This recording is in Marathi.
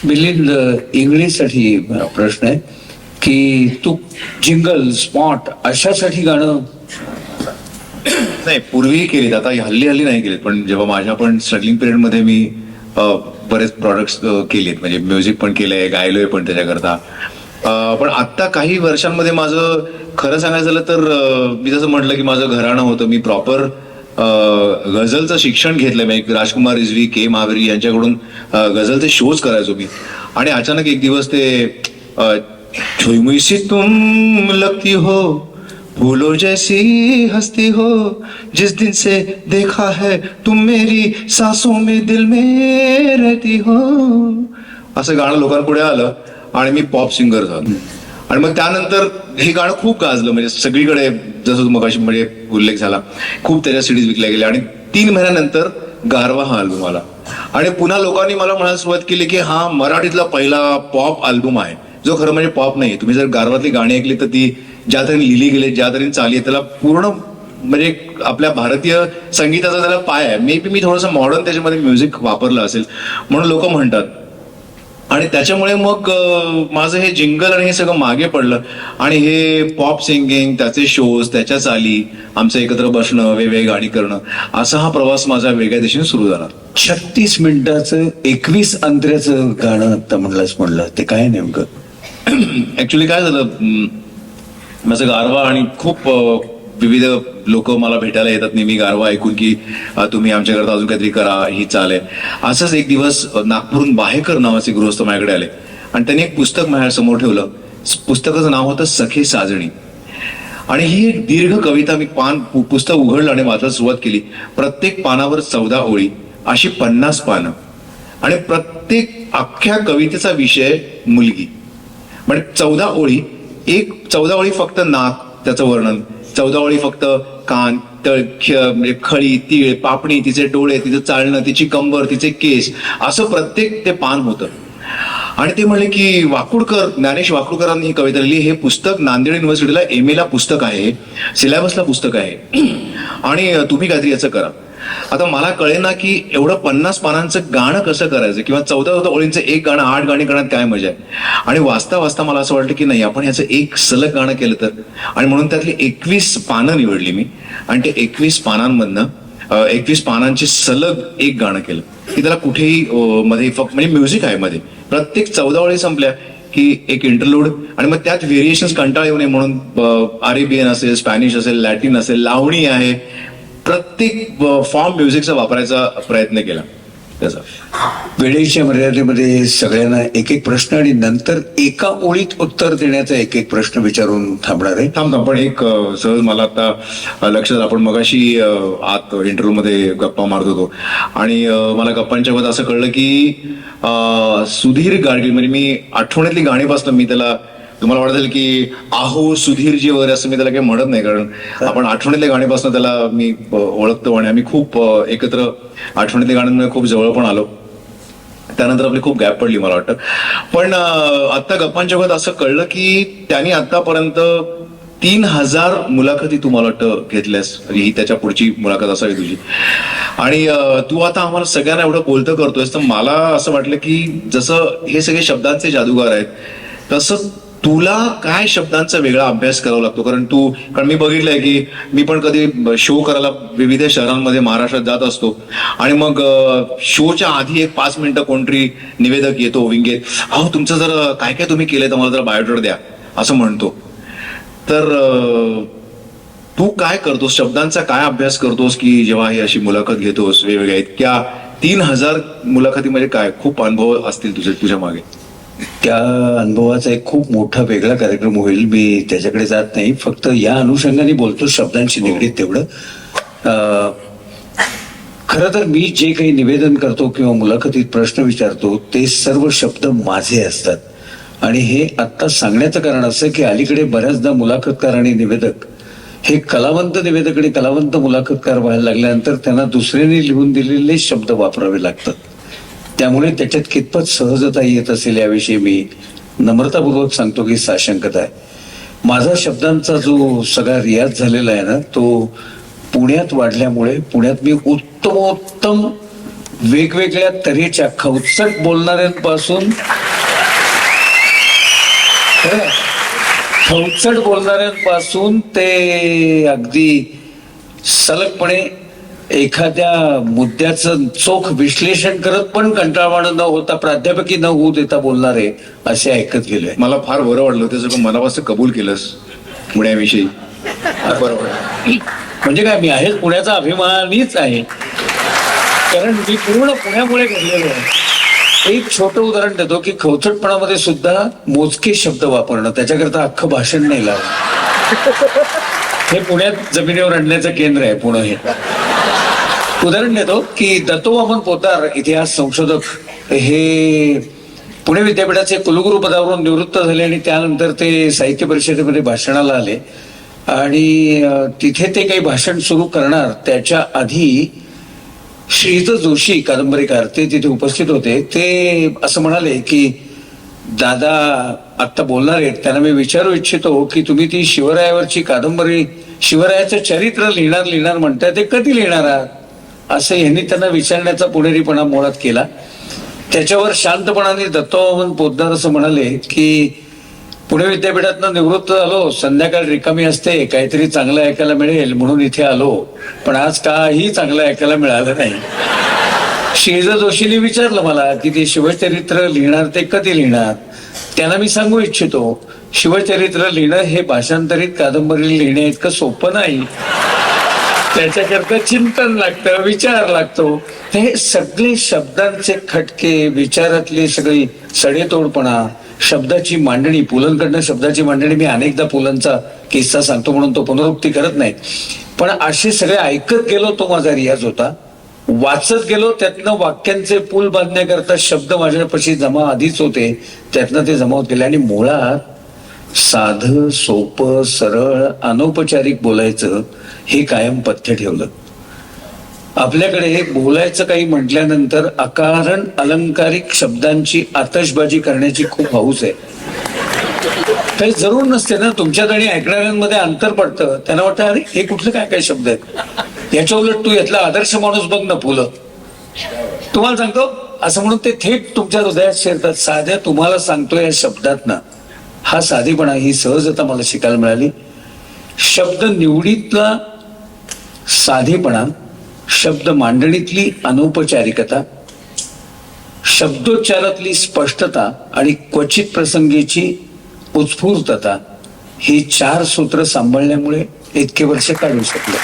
मिलिंद, इंग्लिशसाठी प्रश्न आहे की तू जिंगल स्पॉट अशासाठी गाणं नाही, पूर्वीही केलीत, आता हल्ली हल्ली नाही केलीत, पण जेव्हा माझ्या पण स्ट्रगलिंग पिरियडमध्ये मी बरेच प्रॉडक्ट्स केलेत, म्हणजे म्युझिक पण केलंय, गायलोय पण त्याच्याकरता. पण आत्ता काही वर्षांमध्ये माझं खरं सांगायचं झालं तर मी जसं म्हटलं की माझं घराणं होतं, मी प्रॉपर गझलचं शिक्षण घेतलंय. म्हणजे राजकुमार रिझवी, के महावीर यांच्याकडून गझलचे शोज करायचो मी. आणि अचानक एक दिवस ते छुई मुई सी तुम लगती हो, फूलों जैसी हंसती हो, जिस दिन से देखा है तुम मेरी सांसों में दिल में रहती हो, असं गाणं लोकांपुढे आलं आणि मी पॉप सिंगर झालो. आणि मग त्यानंतर हे गाणं खूप गाजलं, म्हणजे सगळीकडे, जसं मगाशी म्हणजे उल्लेख झाला, खूप त्याच्या सीडीज विकल्या गेल्या. आणि 3 महिन्यानंतर गारवा हा अल्बम आला आणि पुन्हा लोकांनी मला म्हणायला सुरुवात केली की हा मराठीतला पहिला पॉप अल्बम आहे, जो खरं म्हणजे पॉप नाही. तुम्ही जर गारवातली गाणी ऐकली तर ती ज्या तऱ्हेने लिहिली गेली, ज्या तऱ्हेने चालली आहे, त्याला पूर्ण म्हणजे आपल्या भारतीय संगीताचा त्याला पाय आहे. मे बी मी थोडंसं मॉडर्न त्याच्यामध्ये म्युझिक वापरलं असेल म्हणून लोक म्हणतात. आणि त्याच्यामुळे मग माझं हे जिंगल आणि हे सगळं मागे पडलं आणि हे पॉप सिंगिंग, त्याचे शोज, त्याच्या चाली, आमचं एकत्र बसणं, वेगवेगळी गाणी करणं, असा हा प्रवास माझा वेगळ्या दिशेने सुरू झाला. 36 मिनिटाचं 21 अंतऱ्याचं गाणं आता म्हणलं ते काय नेमकं? ऍक्च्युली काय झालं, माझं गारवा आणि खूप विविध लोक मला भेटायला येतात नेहमी गारवा ऐकून की तुम्ही आमच्याकरता अजून काहीतरी करा, ही चाल आहे. असंच एक दिवस नागपूरहून बाहेकर नावाचे गृहस्थ माझ्याकडे आले आणि त्यांनी एक पुस्तक माझ्या समोर ठेवलं. पुस्तकाचं नाव होतं सखे साजणी. आणि ही एक दीर्घ कविता, मी पुस्तक उघडलं आणि वाचायला सुरुवात केली. प्रत्येक पानावर 14 ओळी, अशी 50 पानं, आणि प्रत्येक अख्ख्या कवितेचा विषय मुलगी. म्हणजे 14 ओळी, 14 ओळी फक्त नाक, त्याचं वर्णन, 14 ओळी फक्त कान, म्हणजे खळी, तीळ, पापणी, तिचे डोळे, तिचं चालणं, तिची कंबर, तिचे केस, असं प्रत्येक ते पान होतं. आणि ते म्हणले की वाकुडकर, ज्ञानेश वाकुडकरांनी ही कविता लिहिली. हे पुस्तक नांदेड युनिव्हर्सिटीला MA ला पुस्तक आहे, सिलेबसला पुस्तक आहे, आणि तुम्ही काहीतरी याचं करा. आता मला कळेना की एवढं 50 पानांचं गाणं कसं करायचं, किंवा 14 ओळींचं एक गाणं 8 गाणी करण्यात काय मजा आहे. आणि वाचता वाचता मला असं वाटलं की नाही, आपण याचं एक सलग गाणं केलं तर. आणि म्हणून त्यातली 21 पानं निवडली मी, आणि ते 21 पानांमधनं 21 पानांचे सलग एक गाणं केलं की त्याला कुठेही मध्ये फक्त म्हणजे म्युझिक आहे मध्ये. प्रत्येक 14 ओळी संपल्या की एक इंटरलूड, आणि मग त्यात व्हेरिएशन्स कंटाळ येऊ नये म्हणून अरेबियन असेल, स्पॅनिश असेल, लॅटिन असेल, लावणी आहे, प्रत्येक फॉर्म म्युझिकचा वापरायचा प्रयत्न केला. त्याचा वेळेच्या मर्यादेमध्ये सगळ्यांना एक एक प्रश्न आणि नंतर एका ओळीत उत्तर देण्याचा एक एक प्रश्न विचारून थांबणार आहे. थांब, पण एक सहज मला आता लक्षात, आपण मगाशी आत इंटरव्ह्यू मध्ये गप्पा मारत होतो आणि मला गप्पांच्या मध्ये असं कळलं की सुधीर गाडगीळ, म्हणजे मी आठवणीतली गाणी बसलं, मी त्याला, तुम्हाला वाटत असेल की आहो सुधीरजी वगैरे असं मी त्याला काही म्हणत नाही, कारण आपण आठवणीतल्या गाणीपासून त्याला मी ओळखतो आणि आम्ही खूप एकत्र आठवणीतल्या गाण्यांमध्ये खूप जवळ पण आलो. त्यानंतर आपली खूप गॅप पडली मला वाटतं. पण आता गप्पांच्या वेळेत असं कळलं की त्यांनी आतापर्यंत 3000 मुलाखती तुम्हाला वाटतं घेतल्यास, ही त्याच्या पुढची मुलाखत असावी तुझी. आणि तू आता आम्हाला सगळ्यांना एवढं बोलतं करतोयस, तर मला असं वाटलं की जसं हे सगळे शब्दांचे जादूगार आहेत, तसं तुला काय शब्दांचा वेगळा अभ्यास करावा लागतो. कारण मी बघितलंय की मी पण कधी शो करायला विविध शहरांमध्ये महाराष्ट्रात जात असतो आणि मग शोच्या आधी एक 5 मिनिटं कोणतरी निवेदक येतो विंगेत, अहो तुमचं जर काय काय तुम्ही केलंय तर मला जरा बायोडेटा द्या असं म्हणतो. तर तू काय करतोस, शब्दांचा काय अभ्यास करतोस की जेव्हा ही अशी मुलाखत घेतोस वेगवेगळ्या इतक्या 3000 मुलाखतीमध्ये काय खूप अनुभव असतील तुझ्या मागे? त्या अनुभवाचा एक खूप मोठा वेगळा कार्यक्रम होईल, मी त्याच्याकडे जात नाही, फक्त या अनुषंगाने बोलतो शब्दांशी निगडीत तेवढं. खरं तर मी जे काही निवेदन करतो किंवा मुलाखतीत प्रश्न विचारतो ते सर्व शब्द माझे असतात. आणि हे आत्ता सांगण्याचं कारण असं की अलीकडे बऱ्याचदा मुलाखतकार आणि निवेदक हे कलावंत निवेदक आणि कलावंत मुलाखतकार व्हायला लागल्यानंतर त्यांना दुसऱ्याने लिहून दिलेले शब्द वापरावे लागतात. त्यामुळे त्याच्यात कितपत सहजता येत असेल याविषयी मी नम्रतापूर्वक सांगतो की साशंकता आहे. माझा शब्दांचा जो सगळा रियाज झालेला आहे ना, तो पुण्यात वाढल्यामुळे पुण्यात मी उत्तमोत्तम वेगवेगळ्या तऱ्हेच्या खवचट बोलणाऱ्यांपासून खवचट बोलणाऱ्यांपासून ते अगदी सलगपणे एखाद्या मुद्द्याचं चोख विश्लेषण करत पण कंटाळवाणं न होता, प्राध्यापकी न होऊ देता बोलणारे असे ऐकत गेलोय. मला फार बरं वाटलं ते सगळं मनापासून कबूल केलंस पुण्याविषयी. बरोबर. म्हणजे काय, मी आहेच पुण्याचा अभिमानीच आहे, कारण मी पूर्ण पुण्यामुळे घडलेलो आहे. एक छोटं उदाहरण देतो की खवचटपणामध्ये सुद्धा मोजके शब्द वापरणं, त्याच्याकरता अख्खं भाषण नाही लावलं. हे पुण्यात जमिनीवर आणण्याचं केंद्र आहे पुणे हे. उदाहरण देतो की दत्तोवामन पोद्दार इतिहास संशोधक हे पुणे विद्यापीठाचे कुलगुरू पदावरून निवृत्त झाले आणि त्यानंतर ते साहित्य परिषदेमध्ये भाषणाला आले आणि तिथे ते काही भाषण सुरू करणार त्याच्या आधी श्रीयुत जोशी कादंबरीकार ते तिथे उपस्थित होते. ते असं म्हणाले की दादा आत्ता बोलणार आहेत, त्यांना मी विचारू इच्छितो की तुम्ही ती शिवरायावरची कादंबरी, शिवरायाचं चरित्र लिहिणार म्हणताय, ते कधी लिहिणार आहात, असं यांनी त्यांना विचारण्याचा पुणेरीपणा मुळात केला. त्याच्यावर शांतपणाने दत्तोवामन पोद्दार असं म्हणाले की पुणे विद्यापीठातनं निवृत्त झालो, संध्याकाळ रिकामी असते, काहीतरी चांगलं ऐकायला मिळेल म्हणून इथे आलो, पण आज काही चांगलं ऐकायला मिळालं नाही. श्रीयुत जोशींनी विचारलं मला की ते शिवचरित्र लिहिणार ते कधी लिहिणार. त्यांना मी सांगू इच्छितो, शिवचरित्र लिहिणं हे भाषांतरित कादंबरी लिहिण्या इतकं सोपं नाही. त्याच्याकरता चिंतन लागतं, विचार लागतो. हे सगळे शब्दांचे खटके, विचारातली सगळी सडेतोडपणा, शब्दाची मांडणी, पुलंकडनं शब्दाची मांडणी, मी अनेकदा पुलंचा किस्सा सांगतो म्हणून तो पुनरुक्ती करत नाही, पण असे सगळे ऐकत गेलो, तो माझा रियाज होता. वाचत गेलो, त्यातनं वाक्यांचे पूल बांधण्याकरता शब्द माझ्यापाशी जमा आधीच होते, त्यातनं ते जमा होत गेले आणि मुळात साधं सोपं सरळ अनौपचारिक बोलायचं हे कायम पथ्य ठेवलं. आपल्याकडे बोलायचं काही म्हटल्यानंतर अकारण अलंकारिक शब्दांची आतषबाजी करण्याची खूप हौस आहे. काही जरूर नसते ना, तुमच्यात आणि ऐकणाऱ्यांमध्ये अंतर पडतं. त्यांना वाटतं अरे हे कुठलं काय काय शब्द आहेत, याच्या उलट तू यातला आदर्श माणूस बघ ना फुलं, तुम्हाला सांगतो असं म्हणून ते थेट तुमच्या हृदयात शिरतात. साध्या तुम्हाला सांगतो या शब्दात ना, हा साधेपणा, ही सहजता मला शिकायला मिळाली. शब्द निवडीतला साधेपणा, शब्द मांडणीतली अनौपचारिकता, शब्दोच्चारातली स्पष्टता आणि क्वचित प्रसंगीची उत्स्फूर्तता, ही 4 सूत्र सांभाळल्यामुळे इतके वर्ष काढू शकलो.